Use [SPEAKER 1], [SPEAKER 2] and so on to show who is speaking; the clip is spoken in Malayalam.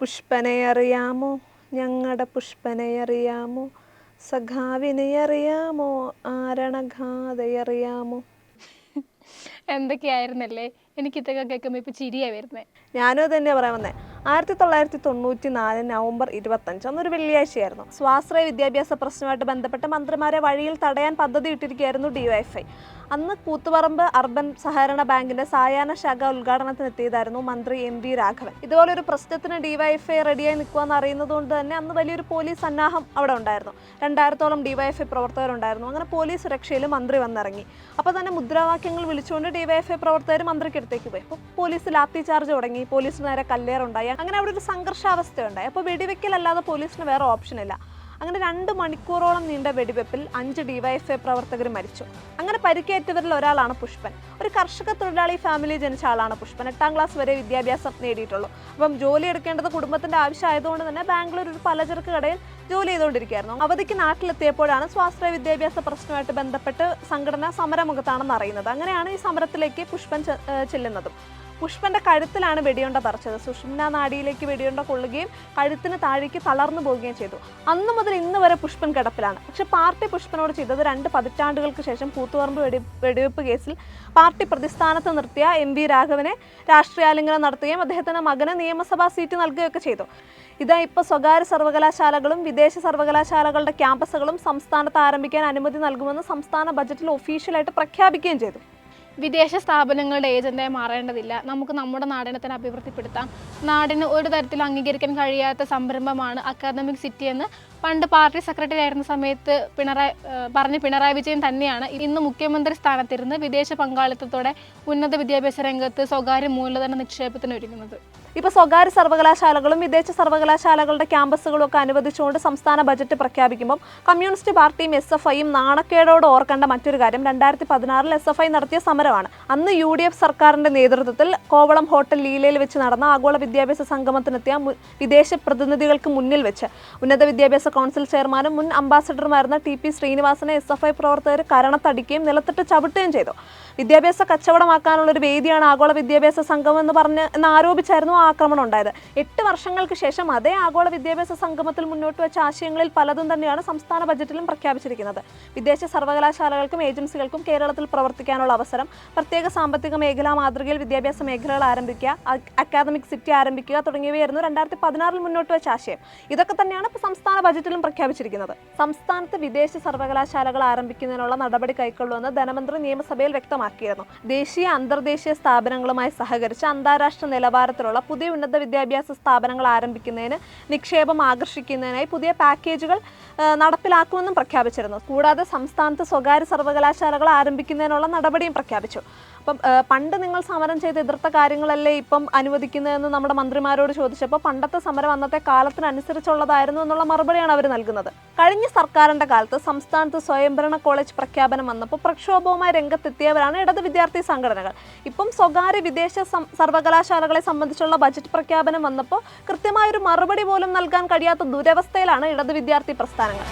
[SPEAKER 1] പുഷ്പനെ അറിയാമോ, ഞങ്ങളുടെ പുഷ്പനെ അറിയാമോ, സഖാവിനെ അറിയാമോ, ആരണഘാതയറിയാമോ.
[SPEAKER 2] എന്തൊക്കെയായിരുന്നല്ലേ. എനിക്ക് ഇതൊക്കെ കേൾക്കുമ്പോൾ ഇപ്പോൾ ചിരിയാണ് വരുന്നത്.
[SPEAKER 1] ഞാനും അത് തന്നെയാണ് പറയാൻ വന്നത്. 1994 നവംബർ 25 അന്നൊരു വെള്ളിയാഴ്ചയായിരുന്നു. സ്വാശ്രയ വിദ്യാഭ്യാസ പ്രശ്നവുമായിട്ട് ബന്ധപ്പെട്ട് മന്ത്രിമാരെ വഴിയിൽ തടയാൻ പദ്ധതി ഇട്ടിരിക്കുകയായിരുന്നു DYFI. അന്ന് കൂത്തുപറമ്പ് അർബൻ സഹകരണ ബാങ്കിന്റെ സായാഹ്ന ശാഖ ഉദ്ഘാടനത്തിനെത്തിയതായിരുന്നു മന്ത്രി MV രാഘവൻ. ഇതുപോലൊരു പ്രശ്നത്തിന് DYFI റെഡിയായി നിൽക്കുമെന്ന് അറിയുന്നത് കൊണ്ട് തന്നെ അന്ന് വലിയൊരു പോലീസ് സന്നാഹം അവിടെ ഉണ്ടായിരുന്നു. 2000-ഓളം DYFI പ്രവർത്തകരുണ്ടായിരുന്നു. അങ്ങനെ പോലീസ് സുരക്ഷയിൽ മന്ത്രി വന്നിറങ്ങി. അപ്പോൾ തന്നെ മുദ്രാവാക്യങ്ങൾ വിളിച്ചുകൊണ്ട് DYFI പ്രവർത്തകർ മന്ത്രിക്കടുത്തേക്ക് പോയി. അപ്പോൾ പോലീസ് ലാത്തി ചാർജ് തുടങ്ങി, പോലീസിന് നേരെ കല്ലേറുണ്ടായി. അങ്ങനെ അവിടെ ഒരു സംഘർഷാവസ്ഥയുണ്ടായി. അപ്പോൾ വെടിവെക്കലല്ലാതെ പോലീസിന് വേറെ ഓപ്ഷനില്ല. അങ്ങനെ 2 മണിക്കൂറോളം നീണ്ട വെടിവെപ്പിൽ 5 DYFI പ്രവർത്തകർ മരിച്ചു. അങ്ങനെ പരിക്കേറ്റവരിൽ ഒരാളാണ് പുഷ്പൻ. ഒരു കർഷക തൊഴിലാളി ഫാമിലി ജനിച്ച ആളാണ് പുഷ്പൻ. 8ാം ക്ലാസ് വരെ വിദ്യാഭ്യാസം നേടിയിട്ടുള്ളൂ. അപ്പം ജോലി എടുക്കേണ്ടത് കുടുംബത്തിൻ്റെ ആവശ്യമായതുകൊണ്ട് തന്നെ ബാംഗ്ലൂർ ഒരു പലചരക്ക് കടയിൽ ജോലി ചെയ്തുകൊണ്ടിരിക്കുകയായിരുന്നു. അവധിക്ക് നാട്ടിലെത്തിയപ്പോഴാണ് സ്വാശ്രയ വിദ്യാഭ്യാസ പ്രശ്നവുമായിട്ട് ബന്ധപ്പെട്ട് സംഘടന സമരമുഖത്താണെന്ന് അറിയുന്നത്. അങ്ങനെയാണ് ഈ സമരത്തിലേക്ക് പുഷ്പൻ ചെല്ലുന്നതും. പുഷ്പന്റെ കഴുത്തിലാണ് വെടിയുണ്ട തറച്ചത്. സുഷുമ്നാ നാഡിയിലേക്ക് വെടിയുണ്ട കൊള്ളുകയും കഴുത്തിന് താഴേക്ക് തളർന്നു പോവുകയും ചെയ്തു. അന്നു മുതൽ ഇന്ന് വരെ പുഷ്പൻ കിടപ്പിലാണ്. പക്ഷെ പാർട്ടി പുഷ്പനോട് ചെയ്തത് 2 പതിറ്റാണ്ടുകൾക്ക് ശേഷം കൂത്തുപറമ്പ് വെടിവെപ്പ് കേസിൽ പാർട്ടി പ്രതിസ്ഥാനത്ത് നിർത്തിയ MV രാഘവനെ രാഷ്ട്രീയാലിംഗനം നടത്തുകയും അദ്ദേഹത്തിന്റെ മകന് നിയമസഭാ സീറ്റ് നൽകുകയൊക്കെ ചെയ്തു. ഇതാ ഇപ്പോൾ സ്വകാര്യ സർവകലാശാലകളും വിദേശ സർവകലാശാലകളുടെ ക്യാമ്പസുകളും സംസ്ഥാനത്ത് ആരംഭിക്കാൻ അനുമതി നൽകുമെന്ന് സംസ്ഥാന ബജറ്റിൽ ഒഫീഷ്യലായിട്ട് പ്രഖ്യാപിക്കുകയും ചെയ്തു.
[SPEAKER 2] വിദേശ സ്ഥാപനങ്ങളുടെ ഏജന്റായി മാറേണ്ടതില്ല. നമുക്ക് നമ്മുടെ നാടിനെ തന്നെ അഭിവൃദ്ധിപ്പെടുത്താം. നാടിന് ഒരു തരത്തിലും അംഗീകരിക്കാൻ കഴിയാത്ത സംരംഭമാണ് അക്കാദമിക് സിറ്റി എന്ന് പണ്ട് പാർട്ടി സെക്രട്ടറി ആയിരുന്ന സമയത്ത് പിണറായി വിജയൻ തന്നെയാണ് ഇന്ന് മുഖ്യമന്ത്രി സ്ഥാനത്തിരുന്ന് വിദേശ പങ്കാളിത്തത്തോടെ ഉന്നത വിദ്യാഭ്യാസ രംഗത്ത് സ്വകാര്യ മൂലധന നിക്ഷേപത്തിന് ഒരുങ്ങുന്നത്.
[SPEAKER 1] ഇപ്പോൾ സ്വകാര്യ സർവകലാശാലകളും വിദേശ സർവകലാശാലകളുടെ ക്യാമ്പസുകളും ഒക്കെ അനുവദിച്ചുകൊണ്ട് സംസ്ഥാന ബജറ്റ് പ്രഖ്യാപിക്കുമ്പോൾ കമ്മ്യൂണിസ്റ്റ് പാർട്ടിയും SFIയും നാണക്കേടോട് ഓർക്കേണ്ട മറ്റൊരു കാര്യം 2016 SFI നടത്തിയ സമരമാണ്. അന്ന് UDF സർക്കാരിന്റെ നേതൃത്വത്തിൽ കോവളം ഹോട്ടൽ ലീലയിൽ വെച്ച് നടന്ന ആഗോള വിദ്യാഭ്യാസ സംഗമത്തിനെത്തിയ വിദേശ പ്രതിനിധികൾക്ക് മുന്നിൽ വെച്ച് ഉന്നത വിദ്യാഭ്യാസ കൗൺസിൽ ചെയർമാനും മുൻ അംബാസഡറുമായിരുന്ന TP ശ്രീനിവാസനെ SFI പ്രവർത്തകർ കരണത്തടിക്കുകയും നിലത്തിട്ട് ചവിട്ടുകയും ചെയ്തു. വിദ്യാഭ്യാസ കച്ചവടമാക്കാനുള്ള ഒരു വേദിയാണ് ആഗോള വിദ്യാഭ്യാസ സംഗമം എന്ന് ആരോപിച്ചായിരുന്നു ആ ആക്രമണം ഉണ്ടായത്. 8 വർഷങ്ങൾക്ക് ശേഷം അതേ ആഗോള വിദ്യാഭ്യാസ സംഗമത്തിൽ മുന്നോട്ട് വെച്ച ആശയങ്ങളിൽ പലതും തന്നെയാണ് സംസ്ഥാന ബജറ്റിലും പ്രഖ്യാപിച്ചിരിക്കുന്നത്. വിദേശ സർവകലാശാലകൾക്കും ഏജൻസികൾക്കും കേരളത്തിൽ പ്രവർത്തിക്കാനുള്ള അവസരം, പ്രത്യേക സാമ്പത്തിക മേഖലാ മാതൃകയിൽ വിദ്യാഭ്യാസ മേഖലകൾ ആരംഭിക്കുക, അക്കാദമിക് സിറ്റി ആരംഭിക്കുക തുടങ്ങിയവയായിരുന്നു 2016 മുന്നോട്ട് വെച്ച ആശയം. ഇതൊക്കെ തന്നെയാണ് ഇപ്പോൾ സംസ്ഥാന ബജറ്റിലും പ്രഖ്യാപിച്ചിരിക്കുന്നത്. സംസ്ഥാനത്ത് വിദേശ സർവകലാശാലകൾ ആരംഭിക്കുന്നതിനുള്ള നടപടി കൈക്കൊള്ളുമെന്ന് ധനമന്ത്രി നിയമസഭയിൽ വ്യക്തമാക്കിയിരുന്നു. ദേശീയ അന്തർദേശീയ സ്ഥാപനങ്ങളുമായി സഹകരിച്ച് അന്താരാഷ്ട്ര നിലവാരത്തിലുള്ള പുതിയ ഉന്നത വിദ്യാഭ്യാസ സ്ഥാപനങ്ങൾ ആരംഭിക്കുന്നതിന് നിക്ഷേപം ആകർഷിക്കുന്നതിനായി പുതിയ പാക്കേജുകൾ നടപ്പിലാക്കുമെന്നും പ്രഖ്യാപിച്ചിരുന്നു. കൂടാതെ സംസ്ഥാനത്ത് സ്വകാര്യ സർവകലാശാലകൾ ആരംഭിക്കുന്നതിനുള്ള നടപടിയും പ്രഖ്യാപിച്ചു. അപ്പം പണ്ട് നിങ്ങൾ സമരം ചെയ്ത് എതിർത്ത കാര്യങ്ങളല്ലേ ഇപ്പം അനുവദിക്കുന്നതെന്ന് നമ്മുടെ മന്ത്രിമാരോട് ചോദിച്ചപ്പോൾ പണ്ടത്തെ സമരം അന്നത്തെ കാലത്തിനനുസരിച്ചുള്ളതായിരുന്നു എന്നുള്ള മറുപടിയാണ് അവർ നൽകുന്നത്. കഴിഞ്ഞ സർക്കാരിൻ്റെ കാലത്ത് സംസ്ഥാനത്ത് സ്വയംഭരണ കോളേജ് പ്രഖ്യാപനം വന്നപ്പോൾ പ്രക്ഷോഭവുമായി രംഗത്തെത്തിയവരാണ് ഇടത് വിദ്യാർത്ഥി സംഘടനകൾ. ഇപ്പം സ്വകാര്യ വിദേശ സർവകലാശാലകളെ സംബന്ധിച്ചുള്ള ബജറ്റ് പ്രഖ്യാപനം വന്നപ്പോൾ കൃത്യമായൊരു മറുപടി പോലും നൽകാൻ കഴിയാത്ത ദുരവസ്ഥയിലാണ് ഇടത് വിദ്യാർത്ഥി പ്രസ്ഥാനങ്ങൾ.